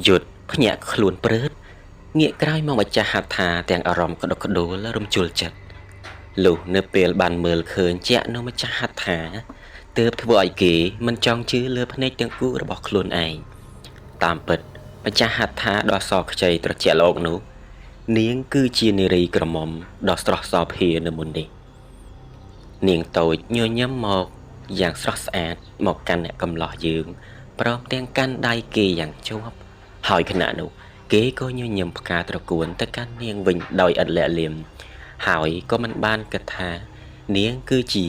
หยุดพញាក់ខ្លួនព្រឺតងាកក្រោយមកម្ចាស់ហត្ថាទាំងអារម្មណ៍ក្តុកក្តួលរំជួលចិត្តលុះនៅពេលបានមើលឃើញជាក់នៅម្ចាស់ហត្ថាទើបធ្វើឲ្យគេមិនចង់ជឿលើភ្នែកទាំងគូរបស់ខ្លួនឯងតាមពិតម្ចាស់ហត្ថាដ៏សខ្ចីត្រជាក់លោកនោះនាងគឺជានារីក្រមុំដ៏ស្រស់សោភានៅមុននេះនាងតូចញញឹមមកយ៉ាងស្រស់ស្អាតមកកាន់អ្នកកំឡោះយើងព្រមទាំងកាន់ដៃគេយ៉ាងជាប់ហើយខណៈនោះគេក៏ញញឹមផ្កាត្រកួនទៅកាន់នាងវិញដោយឥតលាក់លៀមហើយក៏មិនបានគិតថានាងគឺជា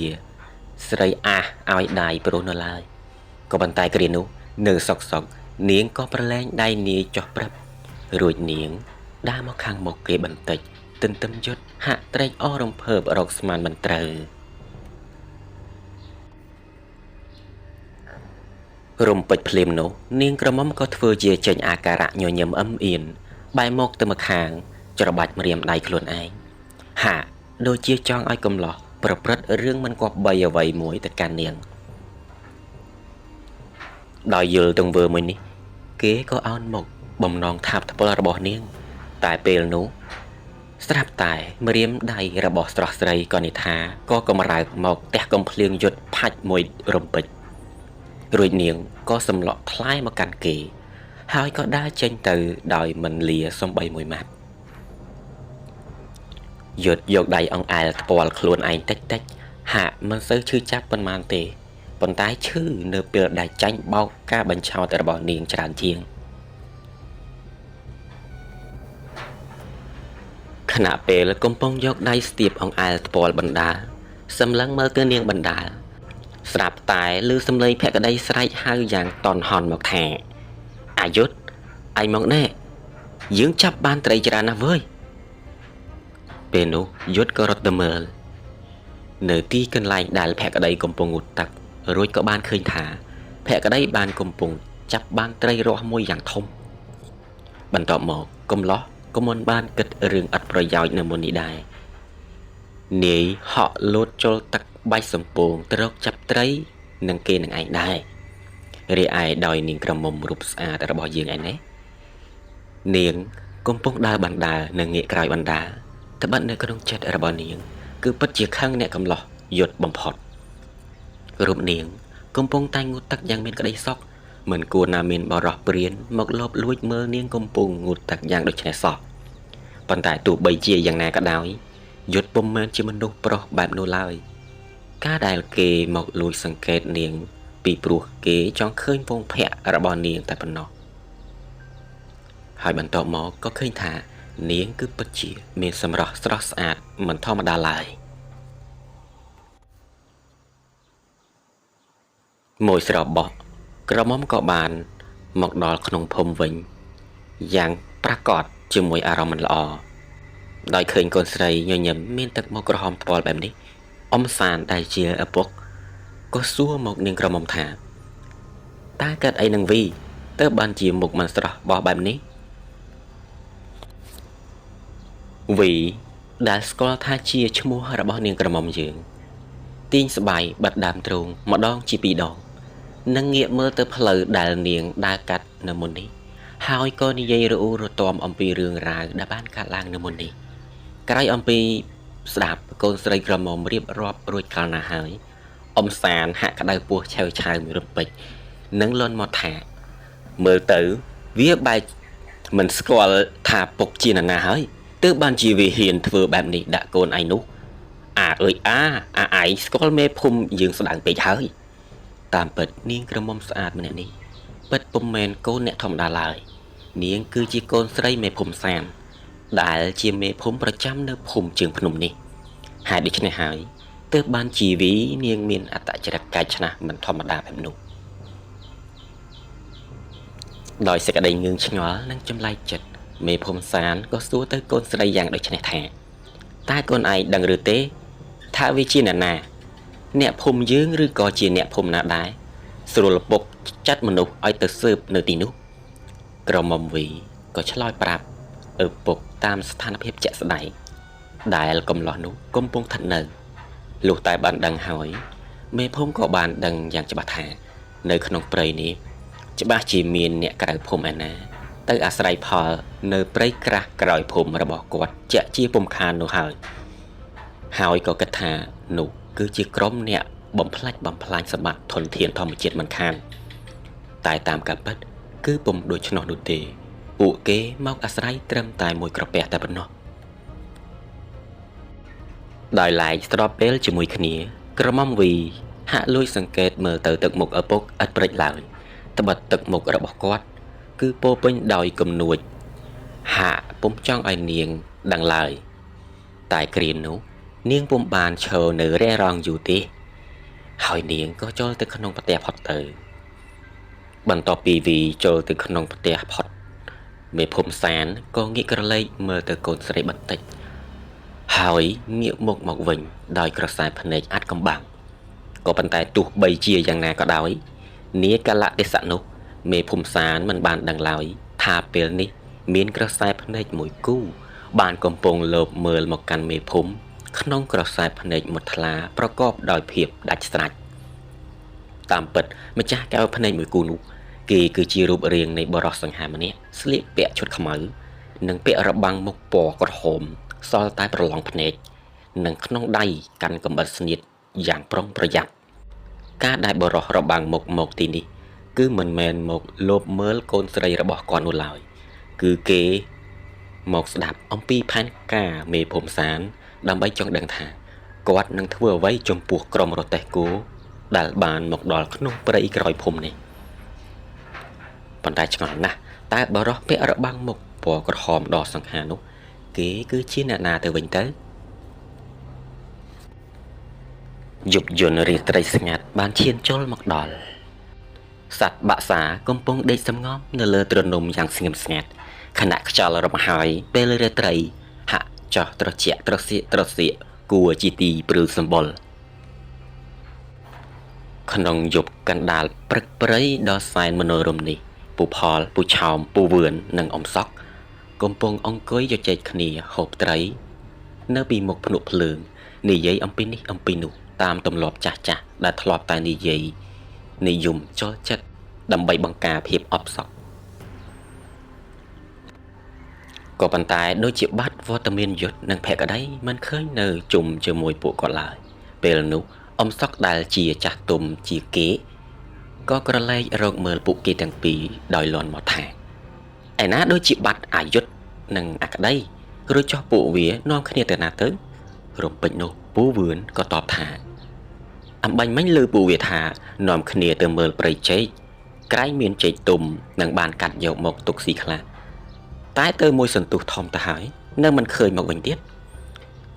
ស្រីអះឲ្យដៃព្រោះនៅឡើយក៏ប៉ុន្តែគ្រានោះនៅសុកនាងក៏ប្រឡែងដៃនាយចុះព្រឹបរួចនាងដើរមកខាងមុខគេបន្តិចទន្ទឹមយុទ្ធហាក់ត្រេកអររំភើបរកស្មានមិនត្រូវរំពេចភ្លាមនោះនាងក្រមុំក៏ធ្វើជាចេញអាការៈញញឹមអឹមអៀនបែរមកទៅម្ខាងច្របាច់ម្រាមដៃខ្លួនឯងហាក់ដូចជាចង់ឲ្យកំឡោះប្រព្រឹត្តរឿងមិនគប្បីអ្វីមួយទៅកាន់នាងដោយយល់ទង្វើមួយនេះគេក៏អោនមុខបំណងថាបថ្ពលរបស់នាងតែពេលនោះស្រាប់តែម្រាមដៃរបស់ស្រស់ស្រីក៏និថាក៏កំរើកមកទះកំភ្លៀងយុទ្ធផាច់មួយរំពេចរួចនាងក៏សម្លក់ថ្លាយមកកាន់គេហើយក៏ដើរចេញទៅដោយមិនលាសំបីមួយម៉ាត់យុទ្ធយកដៃអង្អែលថ្ពាល់ខ្លួនឯងតិចហាក់មិនសូវឈឺចាប់ប៉ុន្មានទេប៉ុន្តែឈឺនៅពេលដែលចាញ់បោកការបញ្ឆោតរបស់នាងច្រើនជាងខណៈពេលកំពុងយកដៃស្ទាបអង្អែលថ្ពាល់បណ្ដាសម្លឹងមើលទៅនាងបណ្ដាស្រាប់តែឮសំឡេងភក្តីស្រែកហៅយ៉ាងតន់ហន់មកថាអាយុធឯងមកណែយើងចាប់បានត្រីច្រើនណាស់វើយពេលនោះយុទ្ធក៏រត់ទៅមើលនៅទីកន្លែងដែលភក្តីកំពុងងូតទឹករួចក៏បានឃើញថាភក្តីបានកំពុងចាប់បានត្រីរស់មួយយ៉ាងធំបន្ទាប់មកកំឡោះក៏មិនបានគិតរឿងឥតប្រយោជន៍នៅមុននេះដែរនាយហក់លោតចូលទឹកបាច់សំពងទៅរកចាប់ត្រីនឹងគេនឹងឯងដែររីឯដោយនាងក្រមុំរូបស្អាតរបស់យើងឯនេះនាងកំពុងដើរបណ្ដានៅងាកក្រោយបណ្ដាត្បិតនៅក្នុងចិត្តរបស់នាងគឺពិតជាខឹងអ្នកកំឡោះយុទ្ធបំផុតរូបនាងកំពុងតែងូតទឹកយ៉ាងមានក្តីសុខមិនគួរណាមានបរោះព្រានមកលបលួចមើលនាងកំពុងងូតទឹកយ៉ាងដូចនេះសោះប៉ុន្តែទោះបីជាយ៉ាងណាក៏ដោយយុទ្ធពុំមែនជាមនុស្សប្រុសបែបនោះឡើយការដែលគេមកលួចសង្កេតនាងពីព្រោះគេចង់ឃើញពងភ័ក្ររបស់នាងតែប៉ុណ្ណោះហើយបន្ទាប់មកក៏ឃើញថានាងគឺពិតជាមានសម្រស់ស្រស់ស្អាតមិនធម្មតាឡើយមួយស្របបោះក្រមុំក៏បានមកដល់ក្នុងភូមិវិញយ៉ាងប្រកបជាមួយអារម្មណ៍មិនល្អដោយឃើញកូនស្រីញញឹមមានទឹកមុខក្រហមថ្ពាល់បែបនេះអ៊ំសានដែលជាឪពុកក៏សួរមកនាងក្រមុំថាតើកើតអីនឹងវីទៅបានជាមុខមិនស្រស់បោះបែបនេះវីដែលស្គាល់ថាជាឈ្មោះរបស់នាងក្រមុំយើងទាញស្បៃបាត់ដើមទ្រូងម្ដងជាពីរដងនិងងាកមើលទៅផ្លូវដែលនាងដើរកាត់នៅមុននេះហើយក៏និយាយរអ៊ូរទាំអំពីរឿងរ៉ាវដែលបានកើតឡើងនៅមុននេះក្រោយអំពីស្ដាប់កូនស្រីក្រមុំរៀបរាប់រួចកាលណាហើយអ៊ំសានហាក់ក្តៅពោះឆៅឆៅមួយរំពេចនិងលន់មកថាមើលទៅវាបែកមិនស្គាល់ថាពុកជានរណាហើយទើបបានជាវាហ៊ានធ្វើបែបនេះដាក់កូនឯងនោះអាអើយអាឯងស្គាល់មេភូមិយើងស្ដាងពេកហើយតាមពិតនាងក្រមុំស្អាតម្នាក់នេះពិតពុំមែនកូនអ្នកធម្មតាឡើយនាងគឺជាកូនស្រីមេភូមិសានដែលជាមេភូមិប្រចាំនៅភូមិជើងភ្នំនេះហេតុដូច្នេះហើយទើបបានជីវីនាងមានអត្តចរិតកាយឆ្នះមិនធម្មតាបែបនោះដោយសេចក្តីងឿងឆ្ងល់និងចម្លែកចិត្តមេភូមិសានក៏សួរទៅកូនស្រីយ៉ាងដូចនេះថាតើកូនឯងដឹងឬទេថាវាជាអ្នកណាអ្នកភូមិយើងឬក៏ជាអ្នកភូមិណាដែរស្រួលពុកចាត់មនុស្សឲ្យទៅស៊ើបនៅទីនោះក្រមុំវីក៏ឆ្លើយប្រាប់ឪពុកតាមស្ថានភាពជាក់ស្ដែងដែលកំឡោះនោះកំពុងស្ថិតនៅលុះតែបានដឹងហើយមេភូមិក៏បានដឹងយ៉ាងច្បាស់ថានៅក្នុងព្រៃនេះច្បាស់ជាមានអ្នកក្រៅភូមិឯណា ទៅអាស្រ័យផលនៅព្រៃក្រាស់ក្រោយភូមិរបស់គាត់ជាក់ជាពុំខាននោះហើយក៏គិតថានោះគឺជាក្រុមអ្នកបំផ្លាញសម្បត្តិធនធានធម្មជាតិមិនខានតែតាមការពិតគឺពុំដូច្នោះនោះទេពួកគេមកអាស្រ័យត្រឹមតែមួយក្រពះតែប៉ុណ្ណោះដោយឡែកស្របពេលជាមួយគ្នាក្រមុំវីហាក់លួចសង្កេតមើលទៅទឹកមុខឪពុកឥតព្រិចឡើយត្បិតទឹកមុខរបស់គាត់គឺពោពេញដោយគំនួចហាក់ពុំចង់ឲ្យនាងដឹងឡើយតែគ្រានោះនាងពុំបានឈរនៅរះរងយូរទេហើយនាងក៏ចូលទៅក្នុងផ្ទះផុតទៅបន្ទាប់ពីវីចូលទៅក្នុងផ្ទះផុតមេភូមិសានក៏ងាកក្រឡេកមើលទៅកូនស្រីបន្តិចហើយងាកមុខមកវិញដោយក្រសែភ្នែកអាត់កំបាំងក៏ប៉ុន្តែទោះបីជាយ៉ាងណាក៏ដោយនាកាលៈទេសៈនោះមេភូមិសានមិនបានដឹងឡើយថាពេលនេះមានក្រសែភ្នែកមួយគូបានកំពុងលបមើលមកកាន់មេភូមិក្នុងក្រសែភ្នែកមុតថ្លាប្រកបដោយភាពដាច់ស្រេចតាមពិតម្ចាស់កែវភ្នែកមួយគូនោះគេគឺជារូបរាងនៃបរិសសង្ហាម្នាក់ស្លៀកពាក់ឈុតខ្មៅនិងពាក់របាំងមុខពណ៌ក្រហមសល់តែប្រឡងភ្នែកនិងក្នុងដៃកាន់កំបិតស្នៀតយ៉ាងប្រុងប្រយ័ត្នការដែលបរិសរបាំងមុខមកទីនេះគឺមិនមែនមកលបមើលកូនស្រីរបស់គាត់នោះឡើយគឺគេមកស្ដាប់អំពីផែនការមេភូមិសានដើម្បីចង់ដឹងថាគាត់នឹងធ្វើអ្វីចំពោះក្រុមរទេះគោដែលបានមកដល់ក្នុងព្រៃក្រោយភូមិនេះប៉ុន្តែឆ្ងល់ណាស់តើបរិសពាក់របាំងមុខពណ៌ក្រហមដ៏សង្ហានោះគេគឺជាអ្នកណាទៅវិញទៅយប់យន្តរាត្រីស្ងាត់បានឈានចូលមកដល់សត្វបក្សាកំពុងដេកសំងំនៅលើទ្រនំយ៉ាងស្ងៀមស្ងាត់ខណៈខ្យល់រំហើយពេលរាត្រីហាក់ចោះត្រជាក់ត្រសៀកគួរជាទីព្រឺសម្បុរក្នុងយប់កណ្ដាលព្រឹកព្រៃដ៏សែនមនោរម្យនេះពូផលពូឆោមពូវឿននិងអ៊ំសក់កំពុងអង្គុយជជែកគ្នាហូបត្រីនៅពីមុខភ្នក់ភ្លើងនិយាយអំពីនេះអំពីនោះតាមទម្លាប់ចាស់ដែលធ្លាប់តែនិយាយនិយមចូលចិត្តដើម្បីបង្ការភាពអបសក់ក៏ប៉ុន្តែដូចជាបាត់វត្តមានយុទ្ធនិងភក្តីមិនឃើញនៅជុំជាមួយពួកគាត់ឡើយពេលនោះអ៊ំសក់ដែលជាចាស់ទុំជាគេក៏ក្រឡេករកមើលពួកគេទាំងពីរដោយលន់មកថាឯណាដូចជាបាត់អាយុទ្ធនិងអាក្តីឬចោះពួកវានាំគ្នាទៅណាទៅរំពេចនោះពូវឿនក៏តបថាអំបញ្ញមិញលើពួកវាថានាំគ្នាទៅមើលព្រៃចេកក្រែងមានចេកទុំនិងបានកាត់យកមកទុកស៊ីខ្លះតែទៅមួយសន្ទុះធំទៅហើយនៅមិនឃើញមកវិញទៀត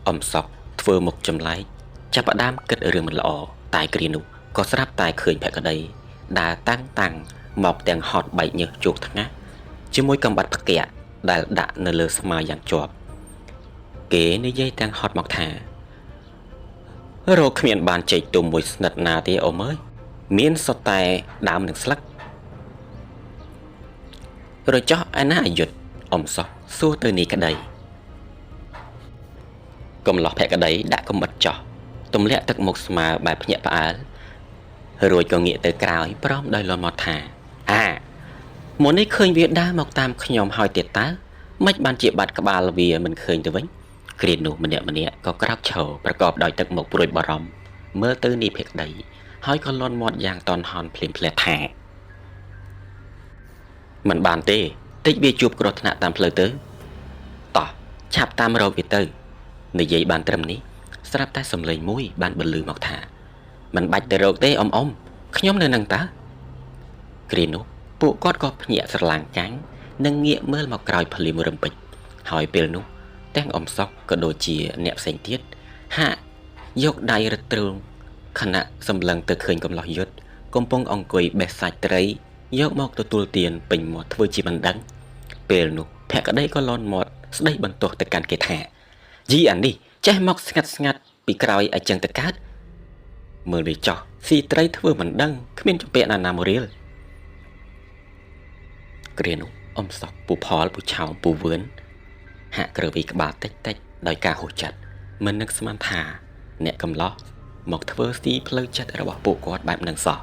អ៊ំសក់ធ្វើមុខចម្លែកចាប់ផ្ដើមគិតរឿងមិនល្អតែគ្រានោះក៏ស្រាប់តែឃើញភក្តីដើរតាំងមកទាំងហត់បែកញើសជោគថ្ងាសជាមួយកំបាត់ផ្គាក់ដែលដាក់នៅលើស្មាយ៉ាងជាប់គេនិយាយទាំងហត់មកថារកគ្មានបានចេកទុំមួយស្និតណាទេអ៊ំអើយមានសុទ្ធតែដើមនឹងស្លឹករចោះឯណាអាយុទ្ធអ៊ំសោះសួរទៅនេះក្តីកំឡោះភក្តីដាក់កំបិតចោះទម្លាក់ទឹកមុខស្មើបែបភ្ញាក់ផ្អើលរួចក៏ងាកទៅក្រោយព្រមដោយលន់មកថាមុននេះឃើញវាដើរមកតាមខ្ញុំហើយទៀតតើមិនបានជាបាត់ក្បាលវាមិនឃើញទៅវិញគ្រានោះម្នាក់ក៏ក្រោកឈរប្រកបដោយទឹកមុខព្រួយបារម្ភមើលទៅនេះភក្តីហើយក៏លន់មាត់យ៉ាងតន់ហន់ភ្លាមភ្លែថាមិនបានទេតិចវាជួបគ្រោះថ្នាក់តាមផ្លូវទៅតោះឆាប់តាមរកវាទៅនិយាយបានត្រឹមនេះស្រាប់តែសំឡេងមួយបានបន្លឺមកថាមិនបាច់ទៅរកទេអ៊ំខ្ញុំនៅនឹងតើគ្រានោះពួកគាត់ក៏ភ្ញាក់ស្រឡាំងកាំងនិងងាកមើលមកក្រោយភ្លាមរំពេចហើយពេលនោះទាំងអ៊ំសក់ក៏ដូចជាអ្នកផ្សេងទៀតហាក់យកដៃរឹតត្រឹងខណៈសម្លឹងទៅឃើញកំឡោះយុទ្ធកំពុងអង្គុយបេះសាច់ត្រីយកមកទទួលទានពេញមាត់ធ្វើជាមិនដឹងពេលនោះភក្តីក៏លន់មាត់ស្ដីបន្ទោសទៅកាន់គេថាយីអានេះចេះមកស្ងាត់ពីក្រោយអញ្ចឹងទៅកើតមើលវាចោះស៊ីត្រីធ្វើមិនដឹងគ្មានចម្ពាក់ណាមួយរៀលគ្រានោះអ៊ំសក់ពូផលពូឆោមពូវឿនហាក់ក្រវីក្បាលតិចដោយការហួសចិត្តមិននឹកស្មានថាអ្នកកំឡោះមកធ្វើស៊ីផ្លូវចិត្តរបស់ពួកគាត់បែបនឹងសោះ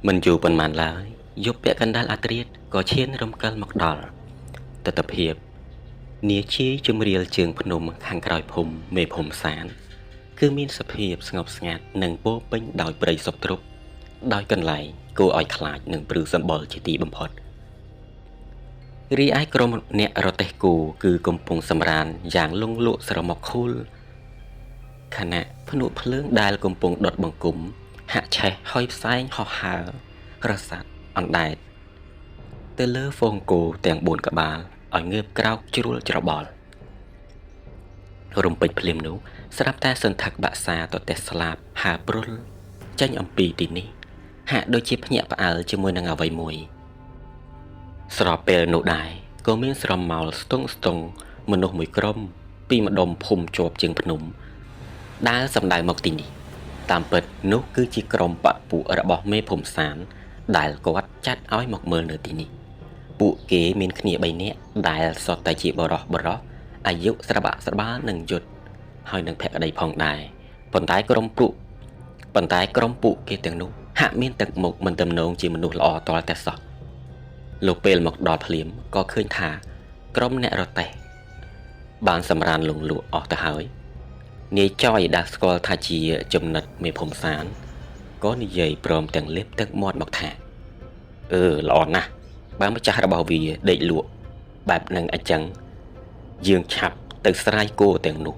មិនយូរប៉ុន្មានឡើយយប់ពាក់កណ្ដាលអាត្រៀតក៏ឈានរំកិលមកដល់ទិដ្ឋភាពនាជាជំរាលជើងភ្នំខាងក្រោយភូមិមេភូមិសានគឺមានសភាពស្ងប់ស្ងាត់និងពោពេញដោយព្រៃសុបទ្រុបដោយកន្លែងគួរឲ្យខ្លាចនិងព្រឺសម្បុរជាទីបំផុតរីឯក្រុមអ្នករទេះគោគឺកំពុងសម្រានយ៉ាងលងលក់ស្រមកខូលខណៈភ្នក់ភ្លើងដែលកំពុងដុតបង្គំហាក់ឆេះហុយផ្សែងហោះហើររសាត់អណ្ដែតទៅលើហ្វូងគោទាំង4ក្បាលឲ្យងើបក្រោកជ្រួលច្របល់រំពេចភ្លាមនោះស្រាប់តែសន្ធឹកបាក់សាទៅតែស្លាប់ហើព្រុលចេញអំពីទីនេះហាក់ដូចជាភ្ញាក់ផ្អើលជាមួយនឹងអ្វីមួយស្របពេលនោះដែរក៏មានស្រមោលស្ទង់មនុស្សមួយក្រុមពីម្ដុំភូមិជាប់ជើងភ្នំដើរសម្ដៅមកទីនេះតាមពិតនោះគឺជាក្រុមបពពួករបស់មេភូមិសានដែលគាត់ចាត់ឲ្យមកមើលនៅទីនេះពួកគេមានគ្នា3នាក់ដែលសុទ្ធតែជាបរិសអាយុស្របាក់ស្របាលនឹងយុទ្ធហើយនឹងភក្តីផងដែរប៉ុន្តែក្រុមពួកគេទាំងនោះហាក់មានទឹកមុខមិនទំនងជាមនុស្សល្អតលតែសោះលោកពេលមកដល់ភ្លាមក៏ឃើញថាក្រុមអ្នករទេះបានសម្រានលងលក់អស់ទៅហើយនាយចយដែលស្គាល់ថាជាចំណិតមេភូមិសានក៏និយាយព្រមទាំងលេបទឹកមាត់មកថាល្អណាស់បើម្ចាស់របស់វាដេកលក់បែបនឹងអញ្ចឹងយើងឆាប់ទៅស្រាយគោទាំងនោះ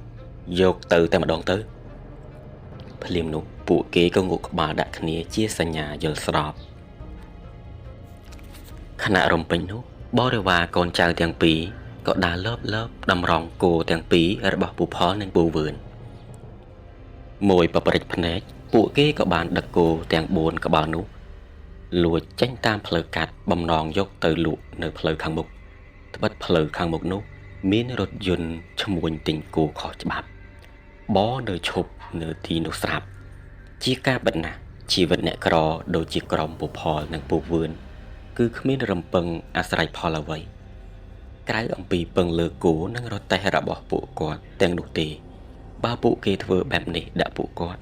យកទៅតែម្ដងទៅភ្លាមនោះពួកគេក៏ងក់ក្បាលដាក់គ្នាជាសញ្ញាយល់ស្របខណៈរំពេញនោះបរិវារកូនចៅទាំងពីរក៏ដើរលើបតម្រង់គោទាំងពីររបស់ពូផលនិងពូវឿនមួយបរិចភ្នែកពួកគេក៏បានដឹកគោទាំង4ក្បាលនោះលួចចេញតាមផ្លូវកាត់បំណងយកទៅលក់នៅផ្លូវខាងមុខត្បិតផ្លូវខាងមុខនោះមានរថយន្តឈ្មួញទិញគោខុសច្បាប់បនៅឈប់នៅទីនោះស្រាប់ជាការបិទណាស់ជីវិតអ្នកក្រដូចជាក្រុមពូផលនិងពូវឿនគឺគ្មានរំពឹងអាស្រ័យផលអ្វីក្រៅអំពីពឹងលើគោនិងរទេះរបស់ពួកគាត់ទាំងនោះទេបើពួកគេធ្វើបែបនេះដាក់ពួកគាត់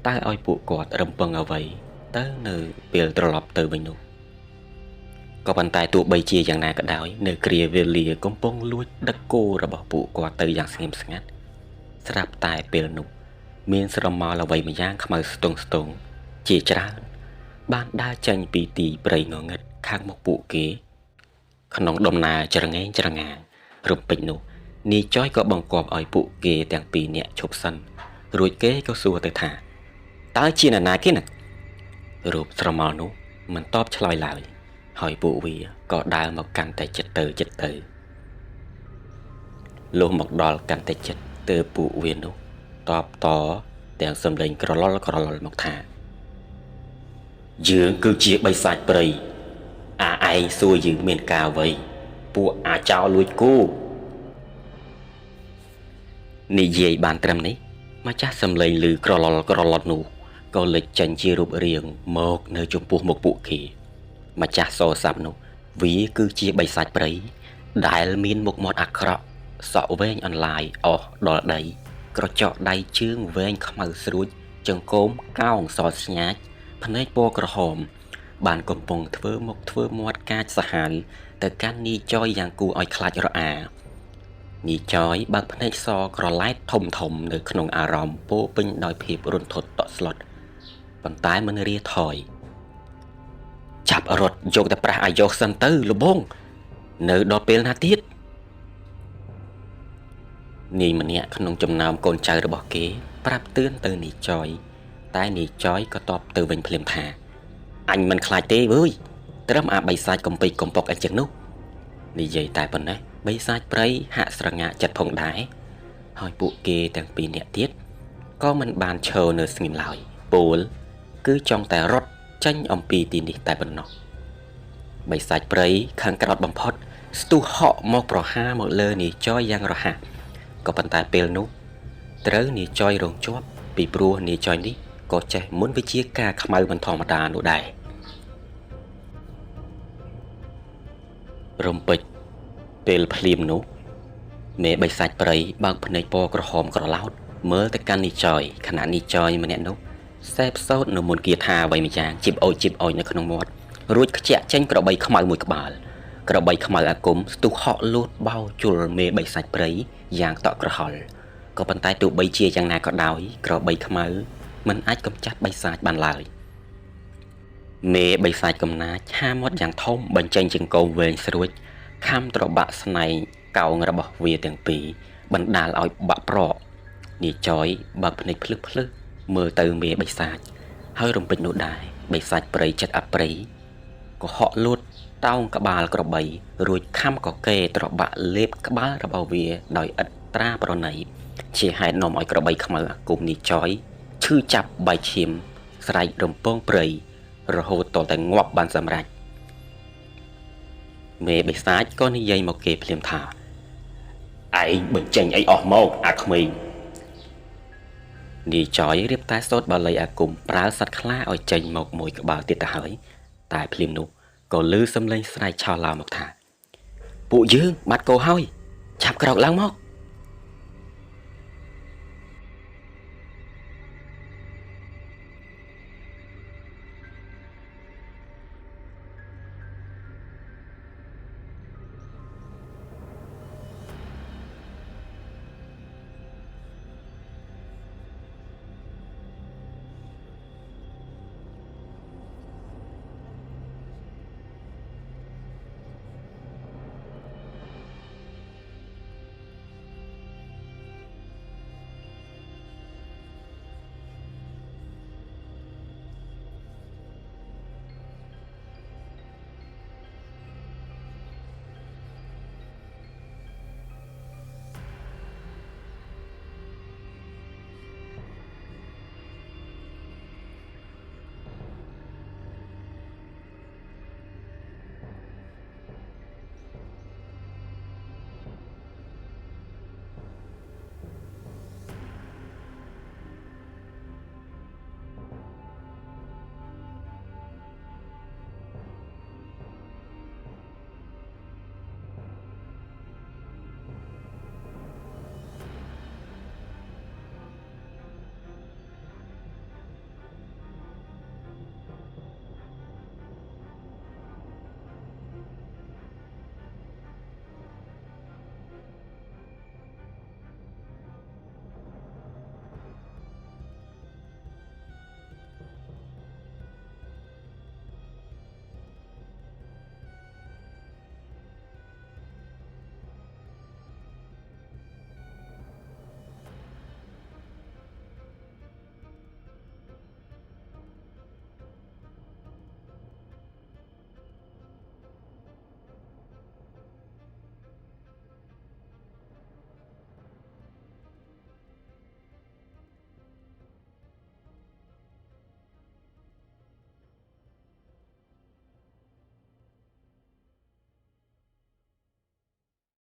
តើឲ្យពួកគាត់រំពឹងអ្វីទៅនៅពេលត្រឡប់ទៅវិញនោះក៏ប៉ុន្តែទោះបីជាយ៉ាងណាក៏ដោយនៅគ្រាវេលាកំពុងលួចដឹកគោរបស់ពួកគាត់ទៅយ៉ាងស្ងៀមស្ងាត់ស្រាប់តែពេលនោះមានស្រមោលអ្វីម្យ៉ាងខ្មៅស្ទង់ជាច្រើនបានដើរចេញពីទីព្រៃងងឹតខាងមុខពួកគេក្នុងដំណើរច្រងែងច្រងារំពេចនោះនាយចយក៏បង្គាប់ឲ្យពួកគេទាំងពីរនាក់ឈប់សិនរួចគេក៏សួរទៅថាតើជានរណាគេណារូបស្រមោលនោះមិនតបឆ្លើយឡើយហើយពួកវាក៏ដើរមកកាន់តែចិត្តទៅលុះមកដល់កាន់តែចិត្តទើបពួកវានោះតបតទាំងសំឡេងក្រឡល់មកថាយើងគឺជាបិសាចព្រៃឯងសួរយើងមានការអ្វីពួកអាចោលលួចគោនិយាយបានត្រឹមនេះម្ចាស់សំឡេងឮក្រឡល់នោះក៏លេចចេញជារូបរាងមកនៅចំពោះមុខពួកគេម្ចាស់សស័ព្ទនោះវាគឺជាបិសាចព្រៃដែលមានមុខមាត់អាក្រក់សក់វែងអន្លាយអស់ដល់ដីក្រចកដៃជើងវែងខ្មៅស្រួចចង្កូមកោងសស្ញាចភ្នែកពណ៌ក្រហមបានកំពុងធ្វើមុខធ្វើមាត់កាចសាហាវទៅកាន់នាយចយយ៉ាងគួរឲ្យខ្លាចរអានាយចយបើកភ្នែកសក្រឡែតធំនៅក្នុងអារម្មណ៍ពោពេញដោយភាពរន្ធត់តក់ស្លុតប៉ុន្តែមិនរាថយចាប់រត់យកតែប្រាស់អាយុសិនទៅលបងនៅដល់ពេលណាទៀតនាយម្នាក់ក្នុងចំណោមកូនចៅរបស់គេប្រាប់ទឿនទៅនាយចយតែនាយចយក៏តបទៅវិញភ្លាមថាអញមិនខ្លាចទេវើយត្រឹមអាបិសាចកំពេចកំប៉ុកអញ្ចឹងនោះនិយាយតែប៉ុណ្ណេះបិសាចព្រៃហាក់ស្រងាក់ចិត្តផងដែរហើយពួកគេទាំងពីរនាក់ទៀតក៏មិនបានឈរនៅស្ងៀមឡើយពោលគឺចង់តែរត់ចេញអំពីទីនេះតែប៉ុណ្ណោះបិសាចព្រៃខាងក្រោតបំផុតស្ទុះហក់មកប្រហារមកលើនាយចយយ៉ាងរហ័សក៏ប៉ុន្តែពេលនោះត្រូវនាយចយរងជាប់ពីព្រោះនាយចយនេះក៏ចេះមុនវិជាការខ្មៅមិនធម្មតានោះដែររំពេចពេលភ្លាមនោះមេបិសាចព្រៃបើកភ្នែកពណ៌ក្រហមក្រឡោតមើលទៅកាន់នាយចយខណៈនាយចយម្នាក់នោះ សេបសោតនៅមុនគាថាអ្វីម្យ៉ាងជីបអូចនៅក្នុងមាត់រួចខ្ជាក់ចេញក្របីខ្មៅមួយក្បាលក្របីខ្មៅអាគមស្ទុះហក់លូតបោជុលមេបិសាច់ព្រៃយ៉ាងតក់ក្រហល់ក៏ប៉ុន្តែទោះបីជាយ៉ាងណាក៏ដោយក្របីខ្មៅមិនអាចកម្ចាត់បិសាចបានឡើយមេបិសាចកំណាចហាមាត់យ៉ាងធំបញ្ចេញចង្កូមវែងស្រួចខំត្របាក់ស្នែងកោងរបស់វាទាំងពីរបណ្ដាលឲ្យបាក់ប្រកនាយចយបើកភ្នែកភ្លឹះមើលទៅមេបិសាចហើយរំពេចនោះដែរបិសាចព្រៃចិត្តអប្រិយក៏ហក់លូតតោងក្បាលក្របីរួចខំកកេត្របាក់លេបក្បាលរបស់វាដោយឥតត្រាប្រណីជាហេតុនាំឲ្យក្របីខ្មៅអាគមនាយចយឈឺចាប់បែកឈាមស្រែករំពងព្រៃរហូតតតែងាប់បានសម្រេចមេបិសាចក៏និយាយមកគេភ្លាមថាឯងបញ្ចេញអីអស់មកអាក្មេងនាយចយរៀបតែសូត្របាលីអាគមប្រើសត្វខ្លាឲ្យចេញមកមួយក្បាលទៀតទៅហើយតែភ្លាមនោះក៏ឮសំឡេងស្រែកឆោឡោមកថាពួកយើងបាត់គោហើយឆាប់ក្រោកឡើងមក